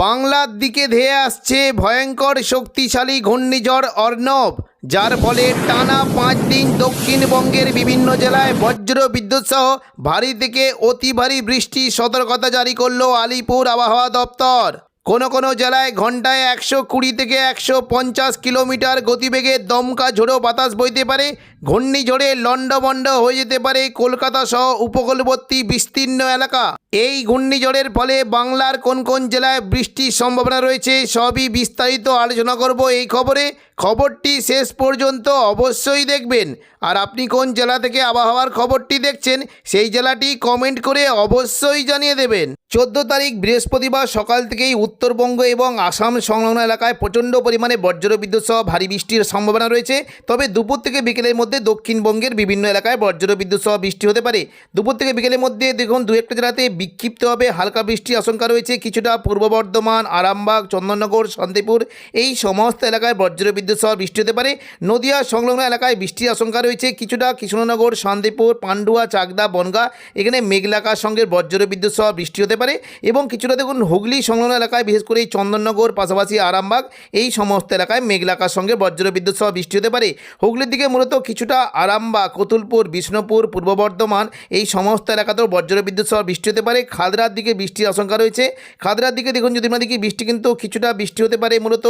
বাংলার দিকে ধেয়ে আসছে ভয়ঙ্কর শক্তিশালী ঘূর্ণিঝড় অর্ণব, যার ফলে টানা 5 দিন দক্ষিণবঙ্গের বিভিন্ন জেলায় বজ্র বিদ্যুৎ সহ ভারী থেকে অতি ভারী বৃষ্টির সতর্কতা জারি করল আলিপুর আবহাওয়া দপ্তর। কোনো জেলায় ঘন্টায় 120 থেকে 150 কিলোমিটার গতিবেগে দমকা ঝোড়ো বাতাস বইতে পারে। ঘূর্ণিঝড়ে লণ্ডভণ্ড হয়ে যেতে পারে কলকাতা সহ উপকূলবর্তী বিস্তীর্ণ এলাকা। এই ঘূর্ণিঝড়ের ফলে বাংলার কোন জেলায় বৃষ্টির সম্ভাবনা রয়েছে সবই বিস্তারিত আলোচনা করব এই খবরে। খবরটি শেষ পর্যন্ত অবশ্যই দেখবেন। আর আপনি কোন জেলা থেকে আবহাওয়ার খবরটি দেখছেন সেই জেলাটি কমেন্ট করে অবশ্যই জানিয়ে দেবেন। 14 তারিখ বৃহস্পতিবার সকাল থেকেই উত্তরবঙ্গ এবং আসাম সংলগ্ন এলাকায় প্রচণ্ড পরিমাণে বজ্রবিদ্যুৎ সহ ভারী বৃষ্টির সম্ভাবনা রয়েছে। তবে দুপুর থেকে বিকেলের মধ্যে দক্ষিণবঙ্গের বিভিন্ন এলাকায় বজ্রবিদ্যুৎ সহ বৃষ্টি হতে পারে। দুপুর থেকে বিকেলের মধ্যে দেখুন দু একটা জেলাতে বিক্ষিপ্তভাবে হালকা বৃষ্টির আশঙ্কা রয়েছে। কিছুটা পূর্ব বর্ধমান, আরামবাগ, চন্দননগর, শান্তিপুর এই সমস্ত এলাকায় বজ্রবিদ্যুৎ সহ বৃষ্টি হতে পারে। নদিয়া সংলগ্ন এলাকায় বৃষ্টির আশঙ্কা রয়েছে। কিছুটা কৃষ্ণনগর, শান্তিপুর, পান্ডুয়া, চাকদা, বনগাঁ এখানে মেঘলাকার সঙ্গে বজ্রবিদ্যুৎ সহ বৃষ্টি হতে পারে। এবং কিছুটা দেখুন হুগলি সংলগ্ন এলাকায় বিশেষ করে চন্দননগর পাশাপাশি আরামবাগ এই সমস্ত এলাকায় মেঘলাকার সঙ্গে বজ্রবিদ্যুৎ সহ বৃষ্টি হতে পারে। হুগলির দিকে মূলত কিছুটা আরামবাগ, কতুলপুর, বিষ্ণুপুর, পূর্ব বর্ধমান এই সমস্ত এলাকাতেও বজ্রবিদ্যুৎ সহ বৃষ্টি হতে পারে। খাদরার দিকে বৃষ্টির আশঙ্কা রয়েছে। খাদরার দিকে দেখুন যদি আমরা দেখি বৃষ্টি কিন্তু কিছুটা বৃষ্টি হতে পারে মূলত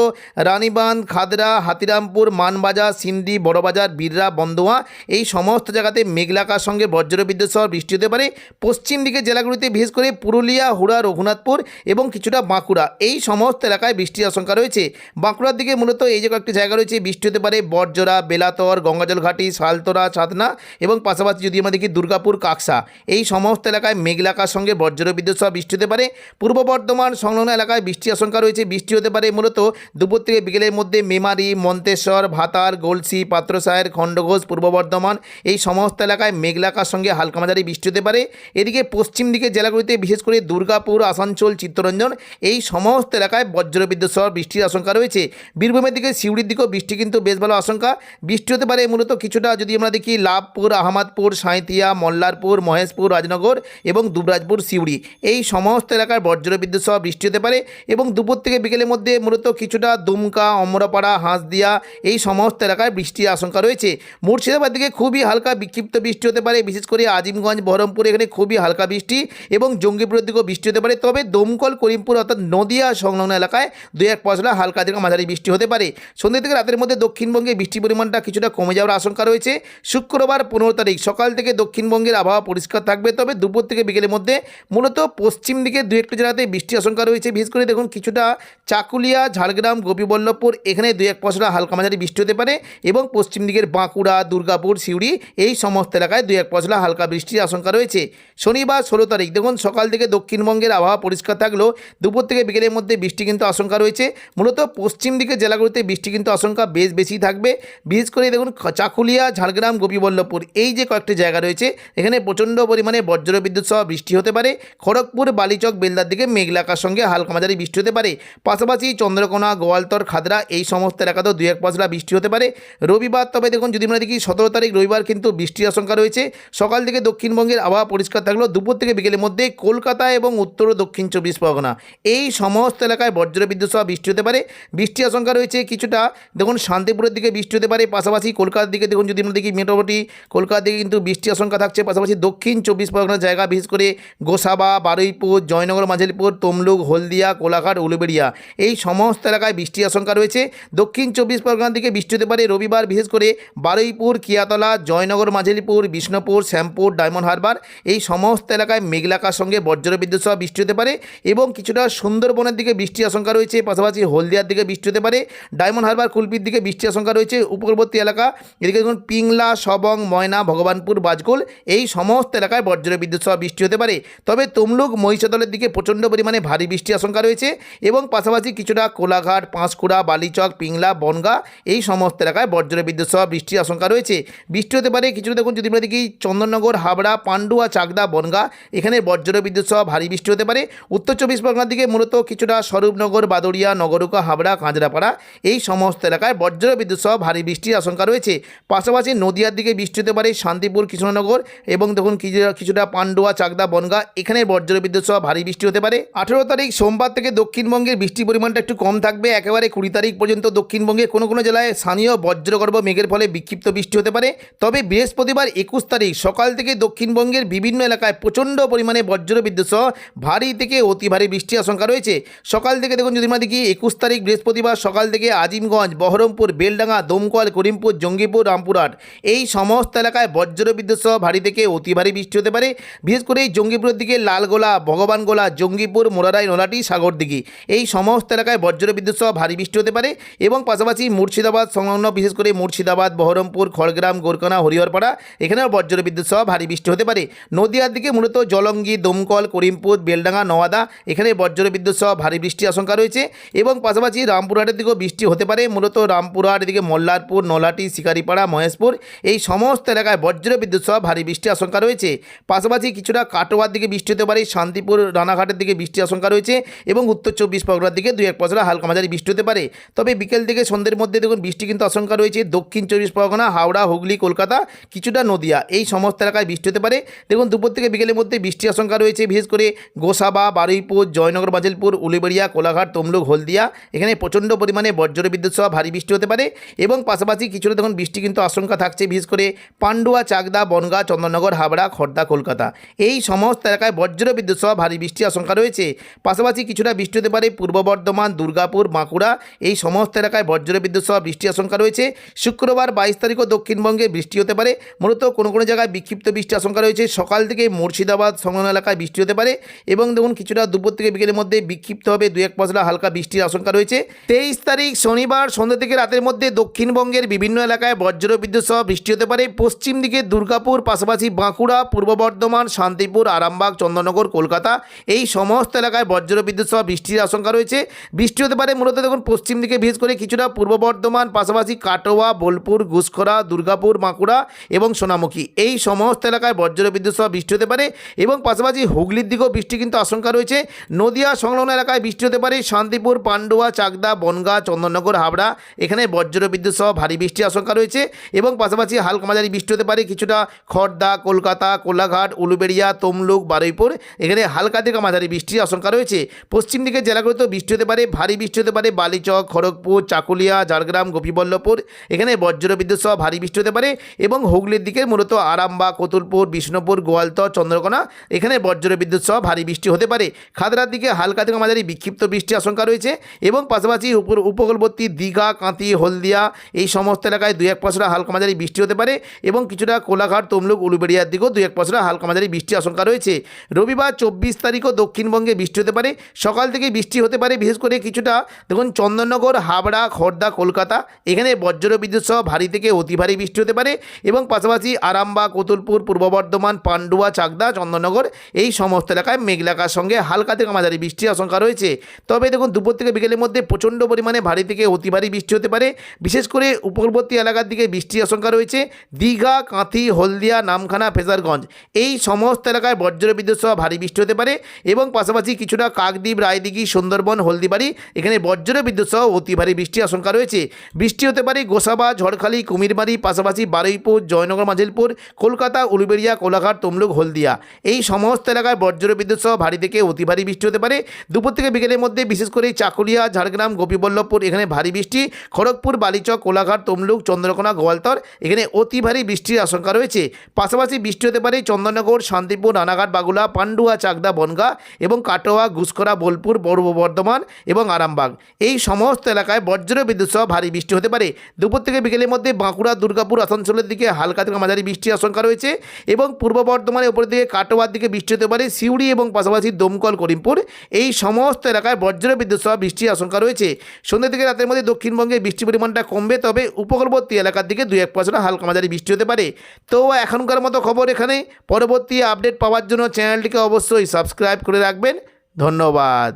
রানীবাঁধ, খাদরা, হাতিরামপুর, মানবাজার, সিন্ডি, বড়বাজার, বিররা, বন্দোয়া এই সমস্ত জায়গাতে মেঘলাকার সঙ্গে বজ্রবিদ্যুৎ সহ বৃষ্টি হতে পারে। পশ্চিম দিকে জেলাগুলিতে বিশেষ করে পুরুলিয়া, হুড়া, রঘুনাথপুর এবং কিছুটা বাঁকুড়া এই সমস্ত এলাকায় বৃষ্টির আশঙ্কা রয়েছে। বাঁকুড়ার দিকে মূলত এই যে কয়েকটি জায়গা রয়েছে বৃষ্টি হতে পারে বড়জোড়া, বেলাতর, গঙ্গাজল ঘাটি, শালতোরা, ছাতনা এবং পাশাপাশি যদি আমরা দেখি দুর্গাপুর, কাকসা এই সমস্ত এলাকায় মেঘলাকার সঙ্গে বজ্রবিদ্যুৎ সহ বৃষ্টি হতে পারে। পূর্ব বর্ধমান সংলগ্ন এলাকায় বৃষ্টির আশঙ্কা রয়েছে। বৃষ্টি হতে পারে মূলত দুপুর থেকে বিকেলের মধ্যে মেমারি, মন্তেশ্বর, ভাতার, গলসি, পাত্রসায়ের, খণ্ডঘোষ, পূর্ব বর্ধমান এই সমস্ত এলাকায় মেঘলাকার সঙ্গে হালকা মাঝারি বৃষ্টি হতে পারে। এদিকে পশ্চিম দিকে জেলাগুলিতে বিশেষ করে দুর্গাপুর, আসানসোল, চিত্তরঞ্জন এই সমস্ত এলাকায় বজ্রবিদ্যুৎ সহ বৃষ্টির আশঙ্কা রয়েছে। বীরভূমের দিকে সিউড়ির দিকেও বৃষ্টি কিন্তু বেশ ভালো আশঙ্কা। বৃষ্টি হতে পারে মূলত কিছুটা যদি আমরা দেখি লাভপুর, আহমদপুর, সাঁইথিয়া, মল্লারপুর, মহেশপুর, রাজনগর এবং দুবরাজপুর, সিউড়ি এই সমস্ত এলাকায় বজ্রবিদ্যুৎ সহ বৃষ্টি হতে পারে। এবং দুপুর থেকে বিকেলের মধ্যে মূলত কিছুটা দুমকা, অমরাপাড়া, হাঁসদিয়া এই সমস্ত এলাকায় বৃষ্টির আশঙ্কা রয়েছে। মুর্শিদাবাদ দিকে খুবই হালকা বিক্ষিপ্ত বৃষ্টি হতে পারে, বিশেষ করে আজিমগঞ্জ, বহরমপুর এখানে খুবই হালকা বৃষ্টি এবং জঙ্গিপুরের দিকেও বৃষ্টি হতে পারে। তবে দমকল, করিমপুর অর্থাৎ নদিয়া সংলগ্ন এলাকায় 2-1 পশলা হালকা থেকে মাঝারি বৃষ্টি হতে পারে। সন্ধ্যা থেকে রাতের মধ্যে দক্ষিণবঙ্গে বৃষ্টির পরিমাণটা কিছুটা কমে যাওয়ার আশঙ্কা রয়েছে। শুক্রবার 15 তারিখ সকাল থেকে দক্ষিণবঙ্গের আবহাওয়া পরিষ্কার থাকবে। তবে দুপুর থেকে বিকেলের মধ্যে মূলত পশ্চিম দিকে 2-1 জেলাতে বৃষ্টির আশঙ্কা রয়েছে। বিশেষ করে দেখুন কিছুটা চাকুলিয়া, ঝাড়গ্রাম, গোপীবল্লভপুর এখানে 2-1 পশলা হালকা মাঝারি বৃষ্টি হতে পারে। এবং পশ্চিম দিকের বাঁকুড়া, দুর্গাপুর, সিউড়ি এই সমস্ত এলাকায় 2-1 পশলা হালকা বৃষ্টির আশঙ্কা রয়েছে। শনিবার 16 তারিখ দেখুন সকাল থেকে দক্ষিণবঙ্গের আবহাওয়া পরিষ্কার থাকলেও দুপুর থেকে বিকেলের মধ্যে বৃষ্টি কিন্তু আশঙ্কা রয়েছে। মূলত পশ্চিম দিকের জেলাগুলিতে বৃষ্টি কিন্তু আশঙ্কা বেশ বেশি থাকবে। বিশেষ করে দেখুন চাকুলিয়া, ঝাড়গ্রাম, গোপীবল্লভপুর এই যে কয়েকটি জায়গা রয়েছে এখানে প্রচণ্ড পরিমাণে বজ্রবিদ্যুৎ সহ বৃষ্টি হতে পারে। খড়গপুর, বালিচক, বেলদার দিকে মেঘলাকার সঙ্গে হালকা মাঝারি বৃষ্টি হতে পারে। পাশাপাশি চন্দ্রকোনা, গোয়ালতর, খাদরা এই সমস্ত এলাকাতেও 2-1 পশলা বৃষ্টি হতে পারে। রবিবার তবে দেখুন যদি আমরা দেখি 17 তারিখ রবিবার কিন্তু বৃষ্টির আশঙ্কা রয়েছে। সকাল থেকে দক্ষিণবঙ্গের আবহাওয়া পরিষ্কার থাকলেও দুপুর থেকে বিকেলের মধ্যে কলকাতা এবং উত্তর ও দক্ষিণ 24 পরগনা এই সমস্ত এলাকায় বজ্রবিদ্যুৎ সহ বৃষ্টি হতে পারে। বৃষ্টির আশঙ্কা রয়েছে। কিছুটা দেখুন শান্তিপুরের দিকে বৃষ্টি হতে পারে। পাশাপাশি কলকাতার দিকে দেখুন যদি আমরা দেখি মোটামুটি কলকাতার দিকে কিন্তু বৃষ্টির আশঙ্কা থাকছে। পাশাপাশি দক্ষিণ 24 পরগনার জায়গা বিশেষ করে গোসাবা, বারুইপুর, জয়নগর, মাঝারিপুর, তমলুক, হলদিয়া, কোলাঘাট, উলুবেড়িয়া এই সমস্ত এলাকায় বৃষ্টির আশঙ্কা রয়েছে। দক্ষিণ 24 পরগনার দিকে বৃষ্টি হতে পারে রবিবার বিশেষ করে বারুইপুর, কিয়াতলা, জয়নগর, মাঝারিপুর, বিষ্ণুপুর, শ্যামপুর, ডায়মন্ড হারবার এই সমস্ত এলাকায় মেঘলাকার সঙ্গে বজ্রবিদ্যুৎ সহ বৃষ্টি হতে পারে। এবং কিছুটা সুন্দরবনের দিকে বৃষ্টির আশঙ্কা রয়েছে। পাশাপাশি হলদিয়ার দিকে বৃষ্টি হতে পারে। ডায়মন্ড হারবার, কুলপির দিকে বৃষ্টির আশঙ্কা রয়েছে। উপকূলবর্তী এলাকা এদিকে দেখুন পিংলা, সবং, ময়না, ভগবানপুর, বাজকুল এই সমস্ত এলাকায় বজ্রবিদ্যুৎ সহ বৃষ্টি হতে পারে। তবে তমলুক, মহিষাদলের দিকে প্রচণ্ড পরিমাণে ভারী বৃষ্টির আশঙ্কা রয়েছে। এবং পাশাপাশি কিছুটা কোলাঘাট, পাঁশকুড়া, বালিচক, পিংলা, বনগাঁ এই সমস্ত এলাকায় বজ্রবিদ্যুৎ সহ বৃষ্টির আশঙ্কা রয়েছে। বৃষ্টি হতে পারে কিছুটা দেখুন যদি আমরা দেখি চন্দননগর, হাবড়া, পান্ডুয়া, চাকদা, বনগাঁ এখানে বজ্রবিদ্যুৎ সহ ভারী বৃষ্টি হতে পারে। উত্তর 24 পরগনার দিকে মূলত কিছুটা স্বরূপনগর, বাদুড়িয়া, নগরুকা, হাবড়া, কাঁচরাপাড়া এই সমস্ত এলাকায় বজ্র বিদ্যুৎ সহ ভারী বৃষ্টির আশঙ্কা রয়েছে। পাশাপাশি নদিয়ার দিকে বৃষ্টি হতে পারে শান্তিপুর, কৃষ্ণনগর এবং দেখুন কিছুটা পান্ডুয়া, চাকদা, বনগাঁ এখানে বজ্র বিদ্যুৎ সহ ভারী বৃষ্টি হতে পারে। 18 তারিখ সোমবার থেকে দক্ষিণবঙ্গের বৃষ্টির পরিমাণটা একটু কম থাকবে। একেবারে 20 তারিখ পর্যন্ত দক্ষিণবঙ্গে কোনো কোনো জেলায় স্থানীয় বজ্রগর্ভ মেঘের ফলে বিক্ষিপ্ত বৃষ্টি হতে পারে। তবে বৃহস্পতিবার 21 তারিখ সকাল থেকে দক্ষিণবঙ্গের বিভিন্ন এলাকায় প্রচণ্ড পরিমাণে বজ্র বিদ্যুৎ সহ ভারী থেকে অতি ভারী বৃষ্টির আশঙ্কা রয়েছে। সকাল থেকে দেখুন যদি আমরা দেখি 21 তারিখ বৃহস্পতিবার সকাল থেকে আজিমগঞ্জ, বহরমপুর, বেলডাঙ্গা, দমকল, করিমপুর, জঙ্গিপুর, রামপুরহাট এই সমস্ত এলাকায় বজ্র বিদ্যুৎ সহ ভারী থেকে অতি ভারী বৃষ্টি হতে পারে। বিশেষ করে এই জঙ্গিপুরের দিকে লালগোলা, ভগবানগোলা, জঙ্গিপুর, মোরারাই, নলাটি, সাগরদিঘি এই সমস্ত এলাকায় বজ্র বিদ্যুৎ সহ ভারী বৃষ্টি হতে পারে। এবং পাশাপাশি মুর্শিদাবাদ সংলগ্ন বিশেষ করে মুর্শিদাবাদ, বহরমপুর, খড়গ্রাম, গোরকানা, হরিহরপাড়া এখানেও বজ্র বিদ্যুৎ সহ ভারী বৃষ্টি হতে পারে। নদিয়ার দিকে মূলত জলঙ্গি, দমকল, করিমপুর, বেলডাঙ্গা, নওয়াদা এখানে বজ্র বিদ্যুৎ সহ ভারী বৃষ্টির আশঙ্কা রয়েছে। এবং পাশাপাশি রামপুরহাটের দিকেও বৃষ্টি হতে পারে। মূলত রামপুরহাট এদিকে মল্লারপুর, নলাটি, শিকারিপাড়া, মহেশপুর এই সমস্ত এলাকায় বজ্র বিদ্যুৎ সহ ভারী বৃষ্টির আশঙ্কা রয়েছে। পাশাপাশি কিছুটা কাটোয়ার দিকে বৃষ্টি হতে পারে, শান্তিপুর, রানাঘাটের দিকে বৃষ্টির আশঙ্কা রয়েছে এবং উত্তর 24 পরগনার দিকে 2-1 পশলা হালকা মাঝারি বৃষ্টি হতে পারে। তবে বিকেল থেকে সন্ধ্যের মধ্যে দেখুন বৃষ্টি কিন্তু আশঙ্কা রয়েছে দক্ষিণ 24 পরগনা, হাওড়া, হুগলি, কলকাতা, কিছুটা নদিয়া এই সমস্ত এলাকায় বৃষ্টি হতে পারে। দেখুন দুপুর থেকে বিকেলের মধ্যে বৃষ্টির আশঙ্কা রয়েছে বিশেষ করে গোসাবা, বারুইপুর, জয়নগর, বাজিলপুর, উলুবেড়িয়া, কোলাঘাট, তমলুক, হলদিয়া এখানে প্রচণ্ড পরিমাণে বজ্র বিদ্যুৎ সহ ভারী বৃষ্টি হতে পারে। এবং পাশাপাশি কিছুটা দেখুন বৃষ্টি কিন্তু আশঙ্কা থাকছে বিশেষ করে পান্ডুয়া, চাকদা, বনগাঁ, চন্দননগর, হাবড়া, খড়দা, কলকাতা এই সমস্ত এলাকায় বজ্র বিদ্যুৎ সহ ভারী বৃষ্টির আশঙ্কা রয়েছে। পাশাপাশি কিছুটা বৃষ্টি হতে পারে পূর্ব বর্ধমান, দুর্গাপুর, বাঁকুড়া এই সমস্ত এলাকায় বজ্র বিদ্যুৎ সহ বৃষ্টির আশঙ্কা রয়েছে। শুক্রবার 22 তারিখও দক্ষিণবঙ্গে বৃষ্টি হতে পারে। মূলত কোনো কোনো জায়গায় বিক্ষিপ্ত বৃষ্টির আশঙ্কা রয়েছে। সকাল থেকে মুর্শিদাবাদ সংলগ্ন এলাকায় বৃষ্টি হতে পারে এবং দেখুন কিছুটা দুপুর থেকে বিকেলের মধ্যে বিক্ষিপ্তভাবে 2-1 পশলা হালকা বৃষ্টির আশঙ্কা রয়েছে। 23 তারিখ শনিবার সন্ধ্যা থেকে রাতের মধ্যে দক্ষিণবঙ্গের বিভিন্ন এলাকায় বজ্র বিদ্যুৎ সহ বৃষ্টি হতে পারে। পশ্চিম দিকে দুর্গাপুর, পাশাপাশি বাঁকুড়া, পূর্ব বর্ধমান, শান্তিপুর, আরামবাগ, চন্দননগর, কলকাতা এই সমস্ত এলাকায় বজ্র বিদ্যুৎ সহ বৃষ্টির আশঙ্কা রয়েছে। বৃষ্টি হতে পারে মূলত দেখুন পশ্চিম দিকে বিশেষ করে কিছুটা পূর্ব বর্ধমান, পাশাপাশি কাটোয়া, বোলপুর, ঘুষখরা, দুর্গাপুর, বাঁকুড়া এবং সোনামুখী এই সমস্ত এলাকায় বজ্র বিদ্যুৎ সহ বৃষ্টি হতে পারে। এবং পাশাপাশি হুগলির দিকেও বৃষ্টি কিন্তু আশঙ্কা রয়েছে। নদিয়া সংলগ্ন এলাকায় বৃষ্টি হতে পারে শান্তিপুর, পান্ডুয়া, চাকদা, বনগাঁ, চন্দননগর, হাবড়া এখানে বজ্র বিদ্যুৎ সহ ভারী বৃষ্টির আশঙ্কা রয়েছে। এবং পাশাপাশি হালকা মাঝারি বৃষ্টি হতে পারে কিছুটা খড়দা, কলকাতা, কোলাঘাট, উলুবেড়িয়া, তমলুক, বারুইপুর এখানে হালকা থেকে মাঝারি বৃষ্টির আশঙ্কা রয়েছে। পশ্চিম দিকের জেলাগুলোতেও বৃষ্টি হতে পারে, ভারী বৃষ্টি হতে পারে বালিচক, খড়গপুর, চাকুলিয়া, ঝাড়গ্রাম, গোপীবল্লভপুর এখানে বজ্র বিদ্যুৎ সহ ভারী বৃষ্টি হতে পারে। এবং হুগলির দিকে মূলত আরামবাগ, কতুলপুর, বিষ্ণুপুর, গোয়ালতর, চন্দ্রকোনা এখানে বজ্র বিদ্যুৎ সহ ভারী বৃষ্টি হতে পারে। খাদরার দিকে হালকা থেকে মাঝারি বিক্ষিপ্ত বৃষ্টির আশঙ্কা রয়েছে। এবং পাশাপাশি উপকূলবর্তী দীঘা, কাঁথি, হলদিয়া এই সমস্ত এলাকায় 2-1 পশলা হালকা মাঝারি বৃষ্টি হতে পারে। এবং কিছুটা কোলাঘাট, তমলুক, উলুবেড়িয়ার দিকেও 2-1 পশলা হালকা মাঝারি বৃষ্টির আশঙ্কা রয়েছে। রবিবার 24 তারিখও দক্ষিণবঙ্গে বৃষ্টি হতে পারে। সকাল থেকে বৃষ্টি হতে পারে বিশেষ করে কিছুটা দেখুন চন্দননগর, হাবড়া, খড়দা, কলকাতা এখানে বজ্র বিদ্যুৎ সহ ভারী থেকে অতি ভারী বৃষ্টি হতে পারে। এবং পাশাপাশি আরামবাগ, কতুলপুর, পূর্ব বর্ধমান, পান্ডুয়া, চাকদা, চন্দননগর এই সমস্ত এলাকায় মেঘলাকার সঙ্গে হালকা থেকে মাঝারি বৃষ্টির আশঙ্কা রয়েছে। তবে দেখুন দুপুর থেকে বিকেলের মধ্যে প্রচণ্ড পরিমাণে ভারী থেকে অতি ভারী বৃষ্টি হতে পারে। বিশেষ করে উপকূলবর্তী এলাকার দিকে বৃষ্টির আশঙ্কা রয়েছে। দীঘা, কাঁথি, হলদিয়া, নামখানা, ফেজারগঞ্জ এই সমস্ত এলাকায় বজ্র বিদ্যুৎ সহ ভারী বৃষ্টি হতে পারে। এবং পাশাপাশি কিছুটা কাকদ্বীপ, রায়দিঘি, সুন্দরবন, হলদিবাড়ি এখানে বজ্র বিদ্যুৎ সহ অতি ভারী বৃষ্টির আশঙ্কা রয়েছে। বৃষ্টি হতে পারে গোসাবা, ঝড়খালি, কুমিরমারি, পাশাপাশি বারুইপুর, জয়নগর, মাজিলপুর, কলকাতা, উলুবেড়িয়া, কোলাঘাট, তমলুক, হলদিয়া এই সমস্ত এলাকায় বজ্র বিদ্যুৎ সহ ভারী থেকে অতি ভারী বৃষ্টি হতে পারে। দুপুর থেকে বিকেলের মধ্যে বিশেষ করে চাকুলিয়া, ঝাড়গ্রাম, গোপীবল্লভপুর এখানে ভারী বৃষ্টি, খড়গপুর, বালিচক, কোলাঘাট, তমলুক, চন্দ্রকোনা, গোয়ালতর এখানে অতি ভারী বৃষ্টির আশঙ্কা রয়েছে। পাশাপাশি বৃষ্টি হতে পারে চন্দননগর, শান্তিপুর, রানাঘাট, বাগুলা, পান্ডুয়া, চাকদা, বনগাঁ এবং কাটোয়া, ঘুষখরা, বোলপুর, পূর্ব বর্ধমান এবং আরামবাগ এই সমস্ত এলাকায় বজ্র বিদ্যুৎ সহ ভারী বৃষ্টি হতে পারে। দুপুর থেকে বিকেলের মধ্যে বাঁকুড়া, দুর্গাপুর, আসানসোলের দিকে হালকা থেকে মাঝারি বৃষ্টির আশঙ্কা রয়েছে। এবং পূর্ব বর্ধমানের উপরের দিকে কাটোয়ার দিকে বৃষ্টি হতে পারে, সিউড়ি এবং পাশাপাশি দমকল, করিমপুর এই সমস্ত এলাকায় বজ্র বিদ্যুৎ সহ বৃষ্টির আশঙ্কা রয়েছে। সন্ধ্যা থেকে রাতের মধ্যে দক্ষিণবঙ্গে বৃষ্টির পরিমাণটা কমবে, তবে উপকূলবর্তী এলাকার দিকে 2-1 পশলা হালকা মাঝারি বৃষ্টি হতে পারে। তো এখনকার মতো খবর এখানে। পরবর্তী আপডেট পাওয়ার জন্য চ্যানেলটিকে অবশ্যই সাবস্ক্রাইব করে রাখবেন। ধন্যবাদ।